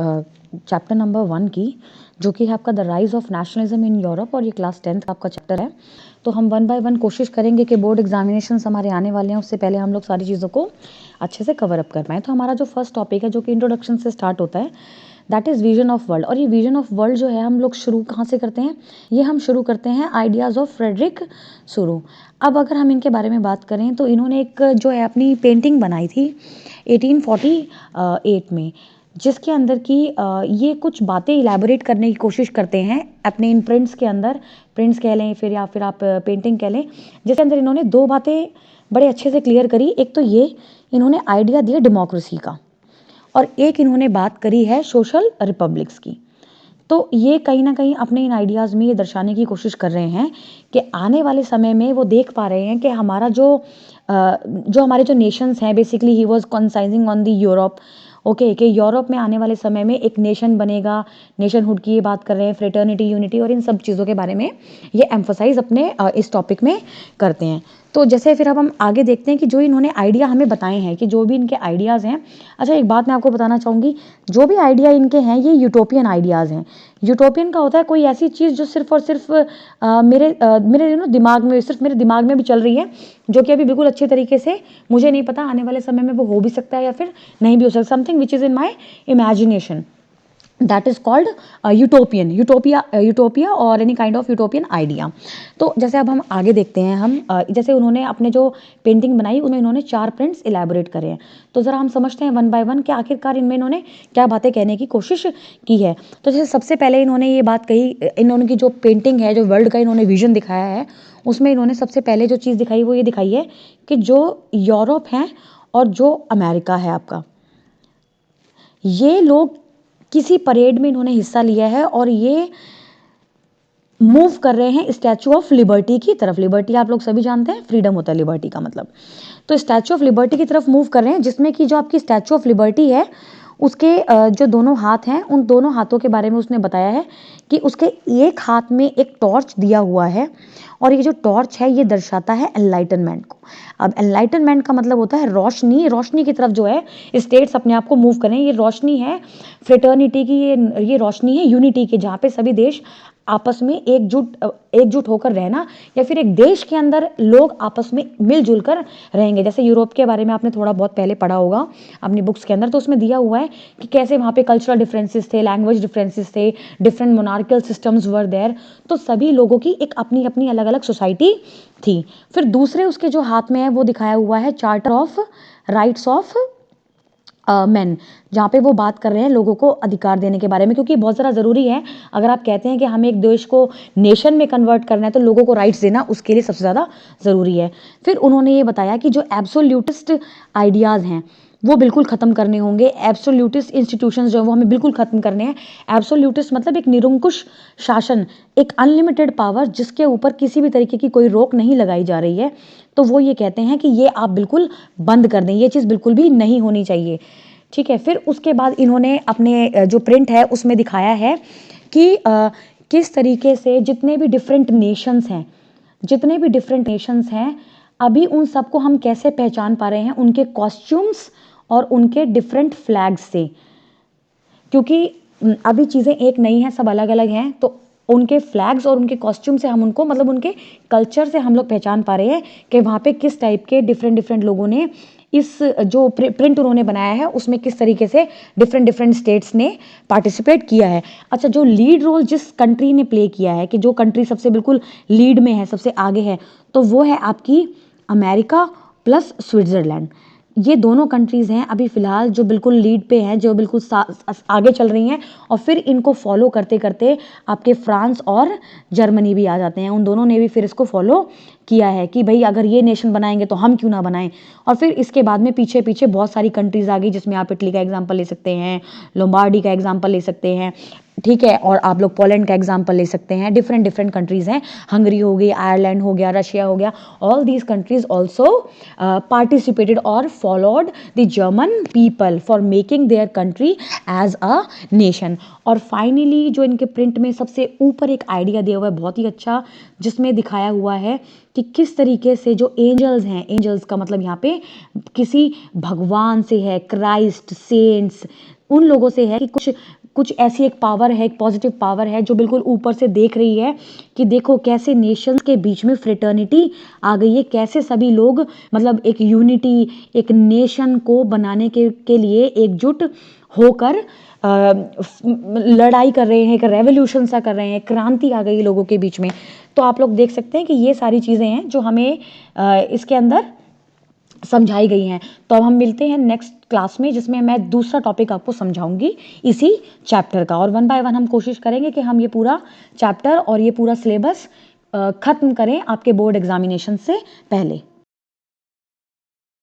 Chapter number 1 की, जो कि है आपका the rise of nationalism in Europe, और ये क्लास 10th का आपका चैप्टर है। तो हम 1 बाय 1 कोशिश करेंगे कि बोर्ड एग्जामिनेशन हमारे आने वाले हैं, उससे पहले हम लोग सारी चीज़ों को अच्छे से कवर अप कर पाएँ। तो हमारा जो फर्स्ट टॉपिक है, जो कि इंट्रोडक्शन से स्टार्ट होता है, that is vision of world. और ये विजन ऑफ वर्ल्ड जो है, हम लोग शुरू कहाँ से करते हैं? ये हम शुरू करते हैं आइडियाज़ ऑफ फ्रेडरिक सुरो। अब अगर हम इनके बारे में बात करें तो इन्होंने एक जो है अपनी पेंटिंग बनाई थी 1848 में, जिसके अंदर की ये कुछ बातें इलेबोरेट करने की कोशिश करते हैं अपने इन प्रिंट्स के अंदर। प्रिंट्स कह लें फिर, या फिर आप पेंटिंग कह लें, जिसके अंदर इन्होंने 2 बातें बड़े अच्छे से क्लियर करी। एक तो ये इन्होंने आइडिया दिया डेमोक्रेसी का, और एक इन्होंने बात करी है सोशल रिपब्लिक्स की। तो ये कहीं ना कहीं अपने इन आइडियाज़ में ये दर्शाने की कोशिश कर रहे हैं कि आने वाले समय में वो देख पा रहे हैं कि हमारा जो हमारे जो नेशंस हैं, basically he was concising on the Europe, okay, कि यूरोप में आने वाले समय में एक नेशन बनेगा, नेशनहुड की ये बात कर रहे हैं, फ्रेटर्निटी, यूनिटी और इन सब चीज़ों के बारे में ये एम्फोसाइज अपने इस टॉपिक में करते हैं। तो जैसे फिर अब हम आगे देखते हैं कि जो इन्होंने आइडिया हमें बताए हैं, कि जो भी इनके आइडियाज़ हैं। अच्छा, एक बात मैं आपको बताना चाहूँगी, जो भी आइडिया इनके हैं ये यूटोपियन आइडियाज़ हैं। यूटोपियन का होता है कोई ऐसी चीज़ जो सिर्फ और सिर्फ मेरे दिमाग में, सिर्फ मेरे दिमाग में भी चल रही है, जो कि अभी बिल्कुल अच्छे तरीके से मुझे नहीं पता आने वाले समय में वो हो भी सकता है या फिर नहीं भी हो सकता। Something which is in my imagination, that is called utopia और any kind of utopian idea. तो जैसे अब हम आगे देखते हैं, हम जैसे उन्होंने अपने जो पेंटिंग बनाई उनमें इन्होंने 4 प्रिंट्स इलेबोरेट करे हैं। तो ज़रा हम समझते हैं 1 बाय 1 कि आखिरकार इनमें इन्होंने क्या बातें कहने की कोशिश की है। तो जैसे सबसे पहले इन्होंने ये बात कही, इन्होंने की जो पेंटिंग है, जो वर्ल्ड का इन्होंने विजन दिखाया है, उसमें इन्होंने सबसे पहले जो चीज़ दिखाई वो ये दिखाई है कि जो यूरोप है और जो अमेरिका है आपका, ये लोग किसी परेड में इन्होंने हिस्सा लिया है और ये मूव कर रहे हैं स्टैचू ऑफ लिबर्टी की तरफ। लिबर्टी आप लोग सभी जानते हैं, फ्रीडम होता है लिबर्टी का मतलब। तो स्टैचू ऑफ लिबर्टी की तरफ मूव कर रहे हैं, जिसमें कि जो आपकी स्टैचू ऑफ लिबर्टी है उसके जो दोनों हाथ हैं, उन दोनों हाथों के बारे में उसने बताया है कि उसके एक हाथ में एक टॉर्च दिया हुआ है, और ये जो टॉर्च है ये दर्शाता है एनलाइटनमेंट को। अब एनलाइटनमेंट का मतलब होता है रोशनी, रोशनी की तरफ जो है स्टेट्स अपने आप को मूव करें। ये रोशनी है फ्रेटर्निटी की, ये रोशनी है यूनिटी की, जहाँ पे सभी देश आपस में एकजुट होकर रहना, या फिर एक देश के अंदर लोग आपस में मिलजुल कर रहेंगे। जैसे यूरोप के बारे में आपने थोड़ा बहुत पहले पढ़ा होगा अपनी बुक्स के अंदर, तो उसमें दिया हुआ है कि कैसे वहाँ पे कल्चरल डिफरेंसेस थे, लैंग्वेज डिफरेंसेस थे, different monarchial systems were there. तो सभी लोगों की एक अपनी अपनी अलग अलग सोसाइटी थी। फिर दूसरे उसके जो हाथ में है वो दिखाया हुआ है charter of rights of man, जहाँ पे वो बात कर रहे हैं लोगों को अधिकार देने के बारे में, क्योंकि बहुत ज़्यादा ज़रूरी है। अगर आप कहते हैं कि हमें एक देश को नेशन में कन्वर्ट करना है तो लोगों को राइट्स देना उसके लिए सबसे ज़्यादा ज़रूरी है। फिर उन्होंने ये बताया कि जो एब्सोल्यूटिस्ट आइडियाज़ हैं वो बिल्कुल ख़त्म करने होंगे। एब्सोल्यूटिस्ट इंस्टीट्यूशंस जो है वो हमें बिल्कुल ख़त्म करने हैं। एब्सोल्यूटिस्ट मतलब एक निरंकुश शासन, एक अनलिमिटेड पावर जिसके ऊपर किसी भी तरीके की कोई रोक नहीं लगाई जा रही है। तो वो ये कहते हैं कि ये आप बिल्कुल बंद कर दें, ये चीज़ बिल्कुल भी नहीं होनी चाहिए। ठीक है, फिर उसके बाद इन्होंने अपने जो प्रिंट है उसमें दिखाया है कि किस तरीके से जितने भी डिफरेंट नेशंस हैं अभी उन सबको हम कैसे पहचान पा रहे हैं, उनके कॉस्ट्यूम्स और उनके डिफरेंट फ्लैग्स से। क्योंकि अभी चीज़ें एक नहीं है, सब अलग अलग हैं, तो उनके फ्लैग्स और उनके कॉस्ट्यूम से हम उनको, मतलब उनके कल्चर से हम लोग पहचान पा रहे हैं कि वहाँ पे किस टाइप के डिफरेंट लोगों ने इस जो प्रिंट उन्होंने बनाया है उसमें किस तरीके से डिफरेंट स्टेट्स ने पार्टिसिपेट किया है। अच्छा, जो लीड रोल जिस कंट्री ने प्ले किया है, कि जो कंट्री सबसे बिल्कुल लीड में है, सबसे आगे है, तो वो है आपकी अमेरिका प्लस स्विट्ज़रलैंड। ये दोनों कंट्रीज़ हैं अभी फ़िलहाल जो बिल्कुल लीड पे हैं, जो बिल्कुल आगे चल रही हैं, और फिर इनको फॉलो करते करते आपके फ्रांस और जर्मनी भी आ जाते हैं। उन दोनों ने भी फिर इसको फॉलो किया है कि भाई अगर ये नेशन बनाएंगे तो हम क्यों ना बनाएं। और फिर इसके बाद में पीछे पीछे बहुत सारी कंट्रीज़ आ गई, जिसमें आप इटली का एग्जाम्पल ले सकते हैं, लोम्बार्डी का एग्जाम्पल ले सकते हैं, ठीक है, और आप लोग पोलैंड का एग्जाम्पल ले सकते हैं। डिफरेंट कंट्रीज़ हैं, हंगरी हो गई, आयरलैंड हो गया, रशिया हो गया, all these countries also participated or followed the German people for making their country as a nation। और फाइनली जो इनके प्रिंट में सबसे ऊपर एक आइडिया दिया हुआ है बहुत ही अच्छा, जिसमें दिखाया हुआ है कि किस तरीके से जो एंजल्स हैं, एंजल्स का मतलब यहाँ पे किसी भगवान से है, क्राइस्ट, सेंट्स, उन लोगों से है कि कुछ कुछ ऐसी एक पावर है, एक पॉजिटिव पावर है जो बिल्कुल ऊपर से देख रही है कि देखो कैसे नेशंस के बीच में फ्रेटर्निटी आ गई है, कैसे सभी लोग मतलब एक यूनिटी, एक नेशन को बनाने के लिए एकजुट होकर लड़ाई कर रहे हैं, एक रेवोल्यूशन सा कर रहे हैं, क्रांति आ गई लोगों के बीच में। तो आप लोग देख सकते हैं कि ये सारी चीज़ें हैं जो हमें इसके अंदर समझाई गई हैं। तो अब हम मिलते हैं नेक्स्ट क्लास में, जिसमें मैं दूसरा टॉपिक आपको समझाऊंगी इसी चैप्टर का, और वन बाय वन हम कोशिश करेंगे कि हम ये पूरा चैप्टर और ये पूरा सिलेबस ख़त्म करें आपके बोर्ड एग्जामिनेशन से पहले।